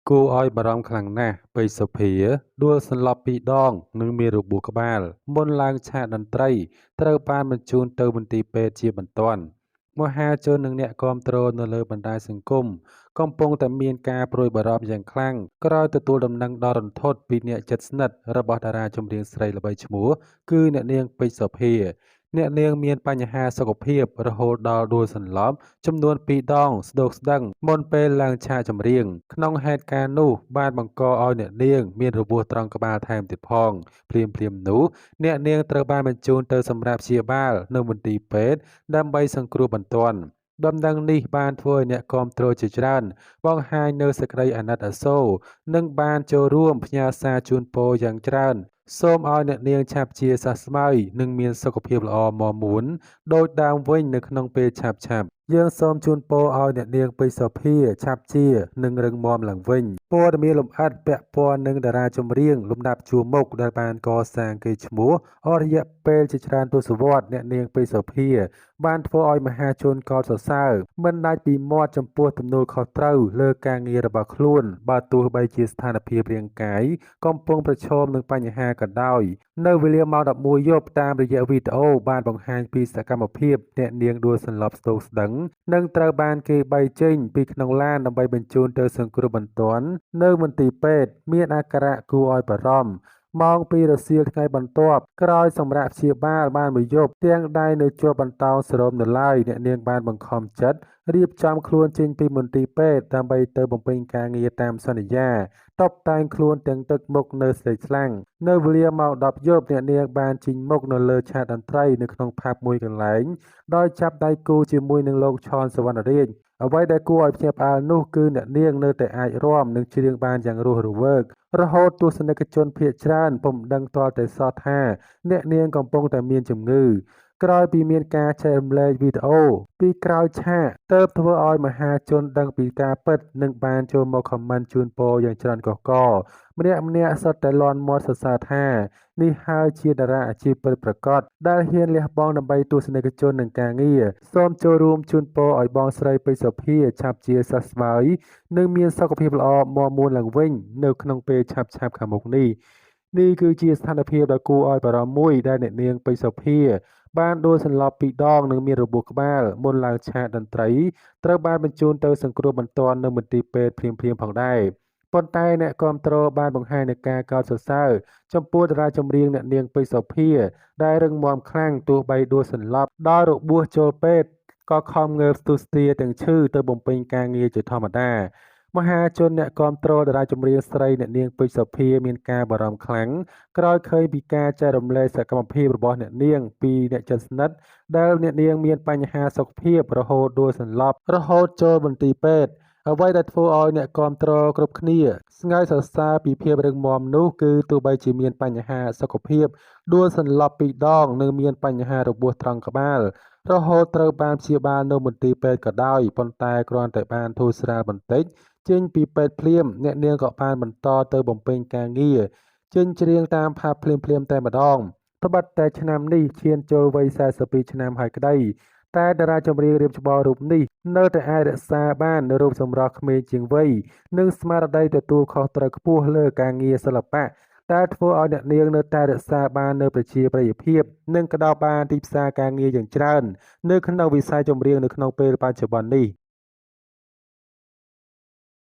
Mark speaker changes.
Speaker 1: គួរឲ្យបារម្ភខ្លាំងណាស់ពេជ្រសុភាដួលសន្លប់ពីរដងនិងមានរបួសក្បាលមុនឡើងឆាកតន្ត្រីត្រូវបានបញ្ជូនទៅមន្ទីរពេទ្យជាបន្ទាន់មហាជននិងអ្នកគាំទ្រនៅលើបណ្ដាញសង្គមកំពុងតែមានការព្រួយបារម្ភយ៉ាងខ្លាំងក្រោយទទួលដំណឹងដ៏រន្ធត់ពីអ្នកជិតស្និទ្ធរបស់តារាចម្រៀងស្រីល្បីឈ្មោះគឺអ្នកនាងពេជ្រសុភាអ្នកនាងមានបញ្ហាសុខភាពរហូតដល់ដួលសន្លប់ចំនួន2ដងស្តុកស្ដឹងមុនពេលឡើងឆាកចម្រៀងក្នុងហេតុការណ៍នោះបានបង្កឲ្យអ្នកនាងមានរបួសត្រង់ក្បាលថែមទៀតផងភ្លាមនោះអ្នកនាងត្រូវបានបញ្ជូនទៅសម្រាប់ព្យាបាលនៅមន្ទីរពេទ្យដើម្បីសង្គ្រោះបន្ទាន់ដំណឹងនេះបានធ្វើឲ្យអ្នកគាំទ្រជាច្រើនបង្ហាញនូវសេចក្តីអាណិតអាសូរនិងបានចូលរួមផ្ញើសារជូនពរយ៉ាងច្រើនសូមឲ្យអ្នកនាងឆាប់ជាសះស្បើយនិងមានសុខភាពល្អមាំមួនដូចដើមវិញនៅក្នុងពេលឆាប់យើងសូមជូនពរឲ្យអ្នកនាងពេជ្រសុភាឆាប់ជានិងរឹងមាំឡើងវិញព័ត៌មានលម្អិតពាក់ព័ន្ធនឹងតារាចម្រៀងលំដាប់ជួរមុខដែលបានកសាងកេរ្តិ៍ឈ្មោះអស់រយៈពេលជាច្រើនទសវត្សរ៍អ្នកនាងពេជ្រសុភាបានធ្វើឲ្យមហាជនកោតសរសើរមិនដាច់ពីមាត់ចំពោះទំនួលខុសត្រូវលើការងាររបស់ខ្លួនបើទោះបីជាស្ថានភាពរាងកាយកំពុងប្រឈមនឹងបញ្ហាក៏ដោយនៅវេលាម៉ោង11យប់តាមរយៈវីដេអូបានបង្ហាញពីសកម្មភាពអ្នកនាងដួលសន្លប់ស្ទោកស្ដឹងនិងត្រូវបានគេបែកចេញពីក្នុងឡានដើម្បីបញ្ជូនទៅសង្គ្រោះបន្ទាន់នៅមន្ទីរពេទ្យមានអាការៈគួរឲ្យបារម្ភម៉ោង2រសៀលថ្ងៃបន្ទាប់ក្រោយសម្រាប់ព្យាបាលបានមួយយប់ទាំងដៃនៅជាប់បន្តោងសរោមនៅឡើយអ្នកនាងបានបង្ខំចិត្តរៀបចំខ្លួនចេញពីមន្ទីរពេទ្យដើម្បីទៅបំពេញការងារតាមសន្យាតុបតែងខ្លួនទាំងទឹកមុខនៅស្លេកស្លាំងនៅវេលាម៉ោង10យប់អ្នកនាងបានជិញមុខនៅលើឆាកតន្ត្រីនៅក្នុងផាប់មួយកន្លែងដោយចាប់ដៃគូជាមួយនឹងលោកឈនសវណ្ណរាជអ្វីដែលគួរឲ្យភ្ញាក់ផ្អើលនោះគឺអ្នកនាងនៅតែអាចរាំនិងច្រៀងបានយ៉ាងរស់រវើករហូតទស្សនិកជនភាគច្រើនពុំដឹងទាល់តែសោះថាអ្នកនាងកំពុងតែមានជំងឺក្រោយពីមានការចែករំលែកវីដេអូពីក្រោយឆាកទើបធ្វើឲ្យមហាជនដឹងពីការពិតនិងបានចូលមកខមមិនជូនពរយ៉ាងច្រើនកុះកកម្នាក់សុទ្ធតែលាន់មាត់សរសើរថានេះហើយជាតារាអាជីពពិតប្រាកដដែលហ៊ានលះបង់ដើម្បីទស្សនិកជននិងការងារសូមចូលរួមជូនពរឲ្យបងស្រីពេជ្រសុភាឆាប់ជាសះស្បើយនិងមានសុខភាពល្អមាំមួនឡើងវិញនៅក្នុងពេលឆាប់ខាងមុខនេះគឺជាស្ថានភាពដ៏គួរឲ្យបារម្ភមួយដែលអ្នកនាងពេជ្រសុភាបានដួលសន្លប់ពីរដងនិងមានរបួសក្បាលមុនឡើងឆាកតន្ត្រីត្រូវបានបញ្ជូនទៅសង្គ្រោះបន្ទាន់នៅមន្ទីរពេទ្យភ្លាមផងដែរប៉ុន្តែអ្នកគាំទ្របានបង្ហាញនូវការកោតសរសើរចំពោះតារាចម្រៀងអ្នកនាងពេជ្រសុភាដែលរឹងមាំខ្លាំងទោះបីដួលសន្លប់ដោយរបួសចូលពេទ្យក៏ខំងើបស្ទុះស្ទាទាំងឈឺទៅបំពេញការងារជាធម្មតាមហាជនអ្នកគាំទ្រតារាចម្រៀងស្រីអ្នកនាងពេជ្រសុភាមានការបារម្ភខ្លាំងក្រោយឃើញពីការចែករំលែកសកម្មភាពរបស់អ្នកនាងពីអ្នកជិតស្និទ្ធដែលអ្នកនាងមានបញ្ហាសុខភាពរហូតដួលសន្លប់រហូតចូលមន្ទីរពេទ្យអ្វីដែលធ្វើឲ្យអ្នកគាំទ្រគ្រប់គ្នាស្ងើចសរសើរពីភាពរឹងមាំនោះគឺទោះបីជាមានបញ្ហាសុខភាពដួលសន្លប់ពីរដងនិងមានបញ្ហារបួសត្រង់ក្បាលរហូតត្រូវបានព្យាបាលនៅមន្ទីរពេទ្យក៏ដោយប៉ុន្តែគ្រាន់តែបានធូរស្រាលបន្តិចចេញពីពេទ្យភ្លាមអ្នកនាងក៏បានបន្តទៅបំពេញការងារចេញច្រៀងតាមផាប់ភ្លាមតែម្ដងត្បិតតែឆ្នាំនេះឈានចូលវ័យ42ឆ្នាំហើយក្តីតែតារាចម្រៀងរៀបច្បងរូបនេះនៅតែអាចរក្សាបាននូវរូបសម្រស់ក្មេងជាងវ័យនិងស្មារតីទទួលខុសត្រូវខ្ពស់លើការងារសិល្បៈដែលធ្វើឲ្យអ្នកនាងនៅតែរក្សាបាននូវប្រជាប្រិយភាពនិងក្តោបបានទីផ្សារការងារយ៉ាងច្រើននៅក្នុងវិស័យចម្រៀងនៅក្នុងពេលបច្ចុប្បន្ននេះ